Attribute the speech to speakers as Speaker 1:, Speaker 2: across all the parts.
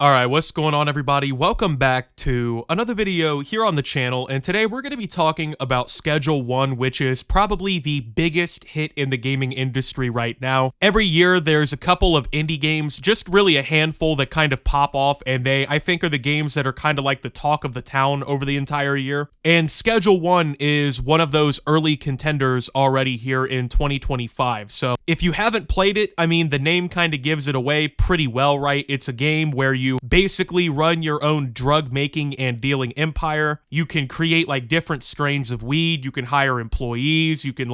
Speaker 1: Alright, what's going on everybody? Welcome back to another video here on the channel, and today we're going to be talking about Schedule 1, which is probably the biggest hit in the gaming industry right now. Every year there's a couple of indie games, just really a handful that kind of pop off, and they, I think, are the games that are kind of like the talk of the town over the entire year. And Schedule 1 is one of those early contenders already here in 2025. So if you haven't played it, I mean, the name kind of gives it away pretty well, right? It's a game where you basically run your own drug making and dealing empire. You can create like different strains of weed. You can hire employees. You can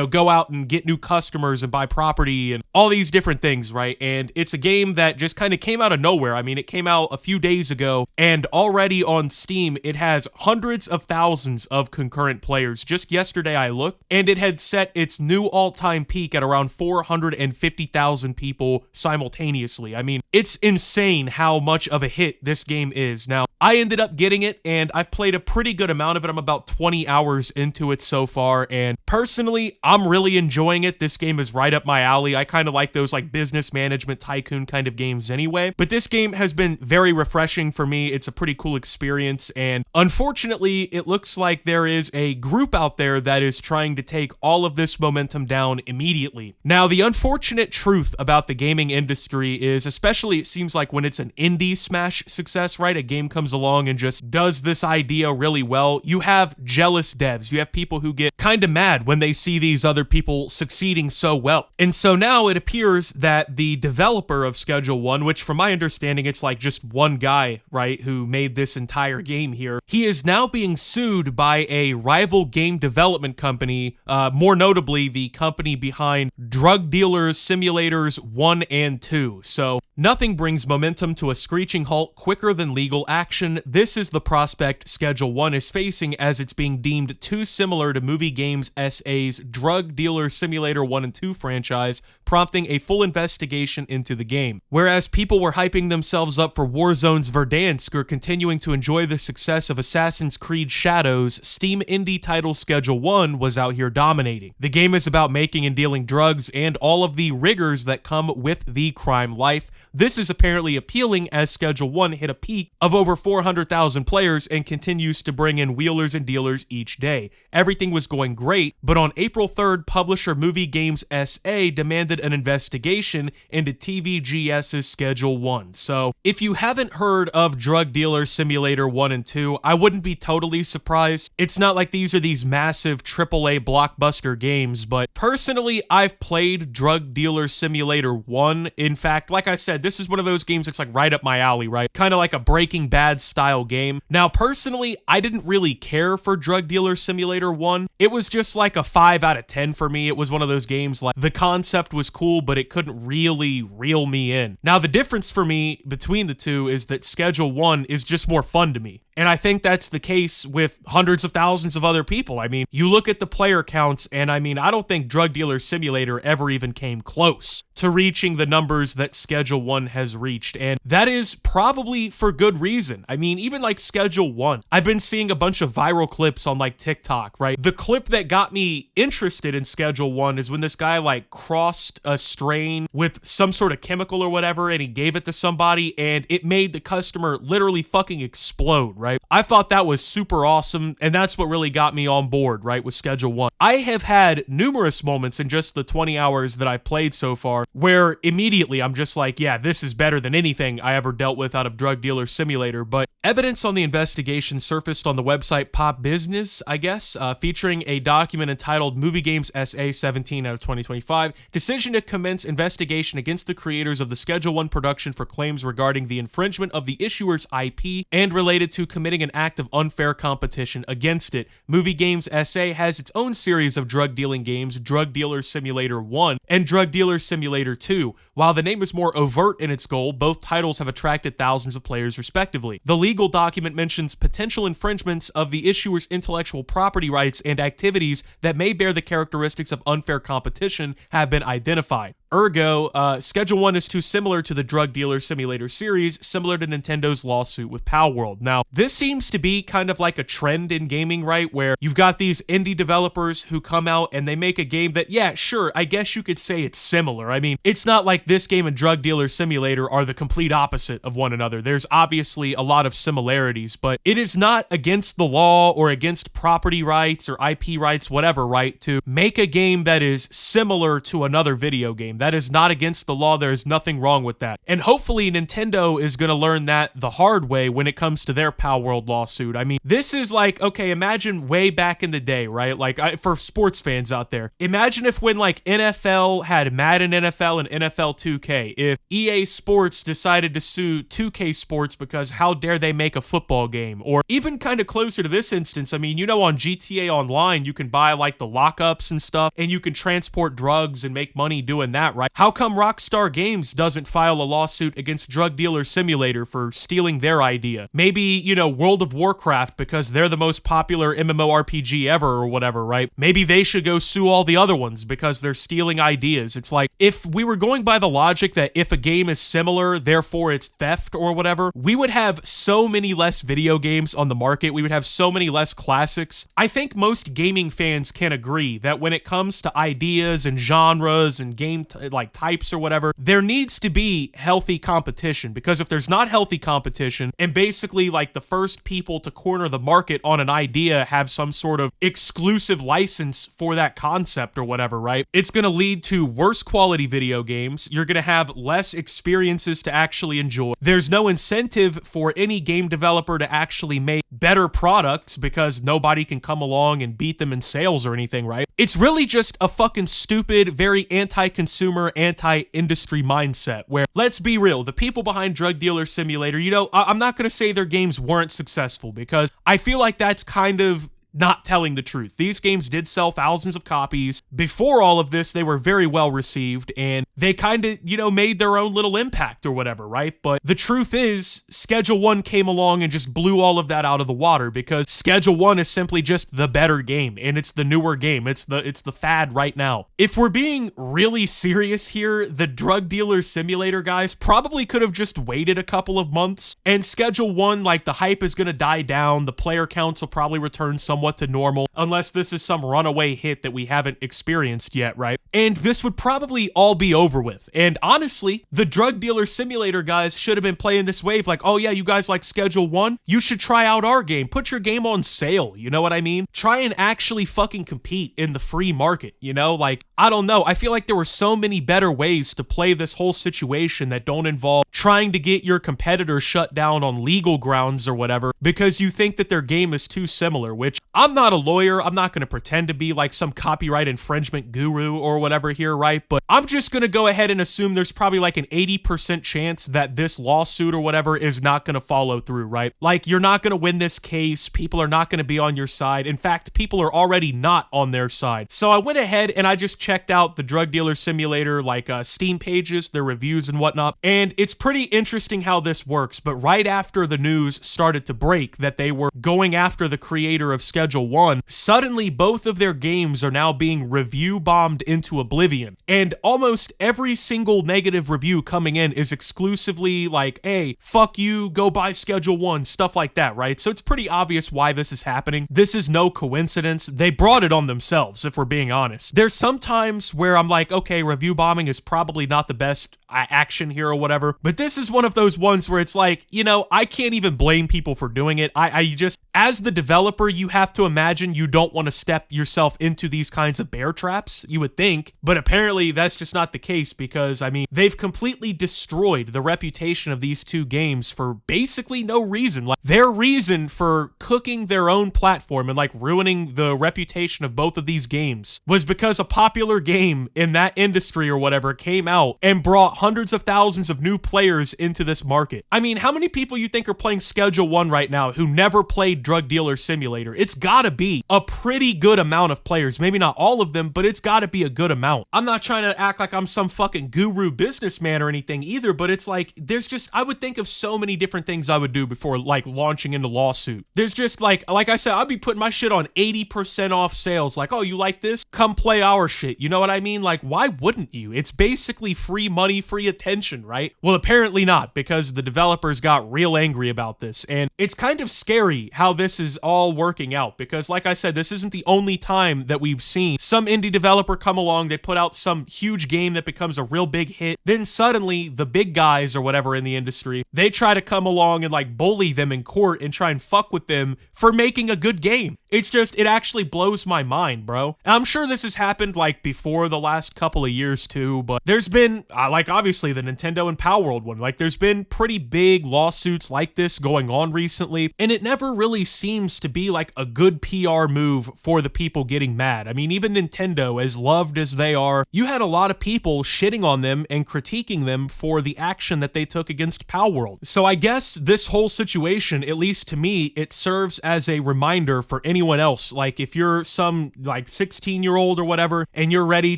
Speaker 1: go out and get new customers and buy property and all these different things, right? And it's a game that just kind of came out of nowhere. I mean, it came out a few days ago and already on Steam, it has hundreds of thousands of concurrent players. Just yesterday I looked and it had set its new all-time peak at around 450,000 people simultaneously. I mean, it's insane how much of a hit this game is. Now, I ended up getting it and I've played a pretty good amount of it. I'm about 20 hours into it so far, and personally, I'm really enjoying it. This game is right up my alley. I kind of like those like business management tycoon kind of games anyway, but this game has been very refreshing for me. It's a pretty cool experience, and unfortunately, it looks like there is a group out there that is trying to take all of this momentum down immediately. Now, the unfortunate truth about the gaming industry is, especially it seems like when it's an indie smash success, right? A game comes along and just does this idea really well. You have jealous devs. You have people who get kind of mad when they see these other people succeeding so well. And so now it appears that the developer of Schedule 1, which from my understanding, it's like just one guy, right, who made this entire game here, he is now being sued by a rival game development company, more notably the company behind Drug Dealers Simulators 1 and 2. So nothing brings momentum to a screeching halt quicker than legal action. This is the prospect Schedule 1 is facing, as it's being deemed too similar to Movie Games S.A.'s Drug Dealer Simulator 1 and 2 franchise, prompting a full investigation into the game. Whereas people were hyping themselves up for Warzone's Verdansk or continuing to enjoy the success of Assassin's Creed Shadows, Steam indie title Schedule 1 was out here dominating. The game is about making and dealing drugs and all of the rigors that come with the crime life. This is apparently appealing, as Schedule 1 hit a peak of over 400,000 players and continues to bring in wheelers and dealers each day. Everything was going great, but on April 3rd, publisher Movie Games S.A. demanded an investigation into TVGS's Schedule 1. So, if you haven't heard of Drug Dealer Simulator 1 and 2, I wouldn't be totally surprised. It's not like these are these massive AAA blockbuster games, but personally, I've played Drug Dealer Simulator 1. In fact, like I said, this is one of those games that's like right up my alley, right? Kind of like a Breaking Bad style game. Now, personally, I didn't really care for Drug Dealer Simulator 1. It was just like a 5 out of 10 for me. It was one of those games like the concept was cool, but it couldn't really reel me in. Now, the difference for me between the two is that Schedule 1 is just more fun to me. And I think that's the case with hundreds of thousands of other people. I mean, you look at the player counts, and I mean, I don't think Drug Dealer Simulator ever even came close to reaching the numbers that Schedule 1 has reached, and that is probably for good reason. I mean, even like Schedule 1, I've been seeing a bunch of viral clips on like TikTok, right? The clip that got me interested in Schedule 1 is when this guy like crossed a strain with some sort of chemical or whatever, and he gave it to somebody, and it made the customer literally fucking explode, right? I thought that was super awesome, and that's what really got me on board, right, with Schedule 1. I have had numerous moments in just the 20 hours that I've played so far where immediately I'm just like, yeah, this is better than anything I ever dealt with out of Drug Dealer Simulator. But evidence on the investigation surfaced on the website Pop Business, I guess, featuring a document entitled Movie Games SA 17 out of 2025, decision to commence investigation against the creators of the Schedule 1 production for claims regarding the infringement of the issuer's IP and related to committing an act of unfair competition against it. Movie Games SA has its own series of drug dealing games, Drug Dealer Simulator 1 and Drug Dealer Simulator 2. While the name is more overt in its goal, both titles have attracted thousands of players respectively. The legal document mentions potential infringements of the issuer's intellectual property rights and activities that may bear the characteristics of unfair competition have been identified. Ergo, Schedule 1 is too similar to the Drug Dealer Simulator series, similar to Nintendo's lawsuit with Palworld. Now, this seems to be kind of like a trend in gaming, right? Where you've got these indie developers who come out and they make a game that, yeah, sure, I guess you could say it's similar. I mean, it's not like this game and Drug Dealer Simulator are the complete opposite of one another. There's obviously a lot of similarities, but it is not against the law or against property rights or IP rights, whatever, right, to make a game that is similar to another video game. That is not against the law. There is nothing wrong with that. And hopefully Nintendo is going to learn that the hard way when it comes to their Palworld lawsuit. I mean, this is like, okay, imagine way back in the day, right? Like, for sports fans out there, imagine if when like NFL had Madden NFL and NFL 2K, if EA Sports decided to sue 2K Sports because how dare they make a football game? Or even kind of closer to this instance, I mean, you know, on GTA Online, you can buy like the lockups and stuff, and you can transport drugs and make money doing that, right? How come Rockstar Games doesn't file a lawsuit against Drug Dealer Simulator for stealing their idea? Maybe, you know, World of Warcraft because they're the most popular MMORPG ever or whatever, right? Maybe they should go sue all the other ones because they're stealing ideas. It's like, if we were going by the logic that if a game is similar, therefore it's theft or whatever, we would have so many less video games on the market. We would have so many less classics. I think most gaming fans can agree that when it comes to ideas and genres and game like types or whatever, there needs to be healthy competition, because if there's not healthy competition and basically like the first people to corner the market on an idea have some sort of exclusive license for that concept or whatever, right? It's going to lead to worse quality video games. You're going to have less experiences to actually enjoy. There's no incentive for any game developer to actually make better products because nobody can come along and beat them in sales or anything, right? It's really just a fucking stupid, very anti-consumer, anti-industry mindset where, let's be real, the people behind Drug Dealer Simulator, you know, I'm not going to say their games weren't successful because I feel like that's kind of not telling the truth. These games did sell thousands of copies. Before all of this, they were very well received, and they kind of, you know, made their own little impact or whatever, right? But the truth is, Schedule 1 came along and just blew all of that out of the water, because Schedule 1 is simply just the better game, and it's the newer game. It's the fad right now. If we're being really serious here, the Drug Dealer Simulator guys probably could have just waited a couple of months, and Schedule 1, like, the hype is gonna die down, the player counts will probably return somewhat to normal, unless this is some runaway hit that we haven't experienced yet, right? And this would probably all be over with. And honestly, the Drug Dealer Simulator guys should have been playing this wave like, oh yeah, you guys like Schedule 1? You should try out our game. Put your game on sale, you know what I mean? Try and actually fucking compete in the free market, you know? Like, I don't know. I feel like there were so many better ways to play this whole situation that don't involve trying to get your competitor shut down on legal grounds or whatever because you think that their game is too similar, which I'm not a lawyer. I'm not going to pretend to be like some copyright infringement guru or whatever here, right? But I'm just going to go ahead and assume there's probably like an 80% chance that this lawsuit or whatever is not going to follow through, right? Like, you're not going to win this case. People are not going to be on your side. In fact, people are already not on their side. So I went ahead and I just checked out the Drug Dealer Simulator, like Steam pages, their reviews and whatnot. And it's pretty interesting how this works. But right after the news started to break that they were going after the creator of Schedule 1, suddenly both of their games are now being review bombed into oblivion. And almost every single negative review coming in is exclusively like, hey, fuck you, go buy Schedule 1, stuff like that, right? So it's pretty obvious why this is happening. This is no coincidence. They brought it on themselves, if we're being honest. There's some times where I'm like, okay, review bombing is probably not the best action here or whatever, but this is one of those ones where it's like, you know, I can't even blame people for doing it. I just, as the developer, you have to imagine you don't want to step yourself into these kinds of bear traps, you would think, but apparently that's just not the case because, I mean, they've completely destroyed the reputation of these two games for basically no reason. Like, their reason for cooking their own platform and like ruining the reputation of both of these games was because a popular game in that industry or whatever came out and brought hundreds of thousands of new players into this market. I mean, how many people you think are playing Schedule 1 right now who never played played Drug Dealer Simulator. It's gotta be a pretty good amount of players. Maybe not all of them, but it's gotta be a good amount. I'm not trying to act like I'm some fucking guru businessman or anything either, but it's like, there's just, I would think of so many different things I would do before like launching into lawsuit. There's just like I said, I'd be putting my shit on 80% off sales. Like, oh, you like this? Come play our shit. You know what I mean? Like, why wouldn't you? It's basically free money, free attention, right? Well, apparently not, because the developers got real angry about this. And it's kind of scary how this is all working out, because like I said, this isn't the only time that we've seen some indie developer come along, they put out some huge game that becomes a real big hit, then suddenly the big guys or whatever in the industry, they try to come along and like bully them in court and try and fuck with them for making a good game. It's just, it actually blows my mind, bro. And I'm sure this has happened like before the last couple of years too, but there's been, like obviously the Nintendo and Palworld one, like there's been pretty big lawsuits like this going on recently, and it never really seems to be like a good PR move for the people getting mad. I mean, even Nintendo, as loved as they are, you had a lot of people shitting on them and critiquing them for the action that they took against Palworld. So I guess this whole situation, at least to me, it serves as a reminder for anyone else. Like if you're some like 16-year-old or whatever, and you're ready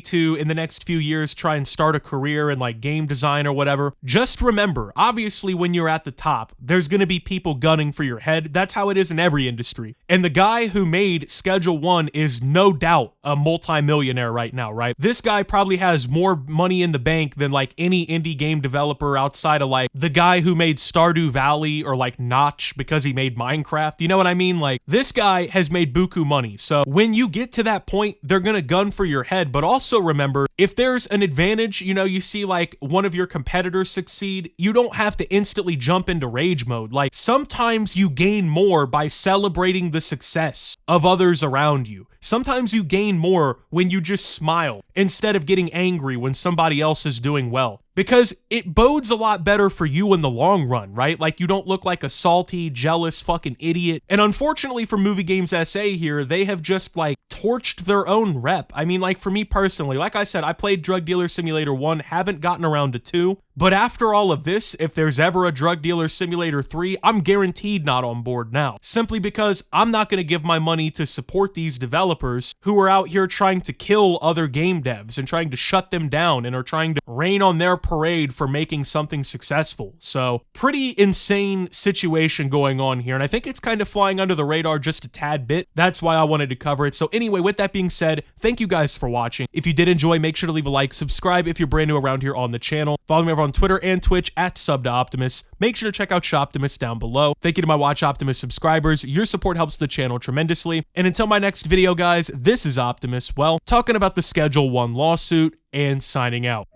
Speaker 1: to, in the next few years, try and start a career in like game design or whatever, just remember, obviously when you're at the top, there's going to be people gunning for your head. That's how it is in every industry. And the guy who made Schedule 1 is no doubt a multi-millionaire right now, right? This guy probably has more money in the bank than like any indie game developer outside of like the guy who made Stardew Valley or like Notch because he made Minecraft. You know what I mean? Like this guy has made buku money. So when you get to that point, they're gonna gun for your head. But also remember, if there's an advantage, you know, you see like one of your competitors succeed, you don't have to instantly jump into rage mode. Like sometimes you gain more by celebrating the success of others around you. Sometimes you gain more when you just smile instead of getting angry when somebody else is doing well. Because it bodes a lot better for you in the long run, right? Like you don't look like a salty, jealous fucking idiot. And unfortunately for Movie Games SA here, they have just like torched their own rep. I mean, like for me personally, like I said, I played Drug Dealer Simulator 1, haven't gotten around to 2. But after all of this, if there's ever a Drug Dealer Simulator 3, I'm guaranteed not on board now. Simply because I'm not going to give my money to support these developers who are out here trying to kill other game devs and trying to shut them down and are trying to rain on their parade for making something successful. So, pretty insane situation going on here, and I think it's kind of flying under the radar just a tad bit. That's why I wanted to cover it. So anyway, with that being said, thank you guys for watching. If you did enjoy, make sure to leave a like, subscribe if you're brand new around here on the channel. Follow me over on Twitter and Twitch at SubToOptimus. Make sure to check out Shoptimus down below. Thank you to my Watch Optimus subscribers. Your support helps the channel tremendously. And until my next video, guys, this is Optimus, well, talking about the Schedule 1 lawsuit and signing out.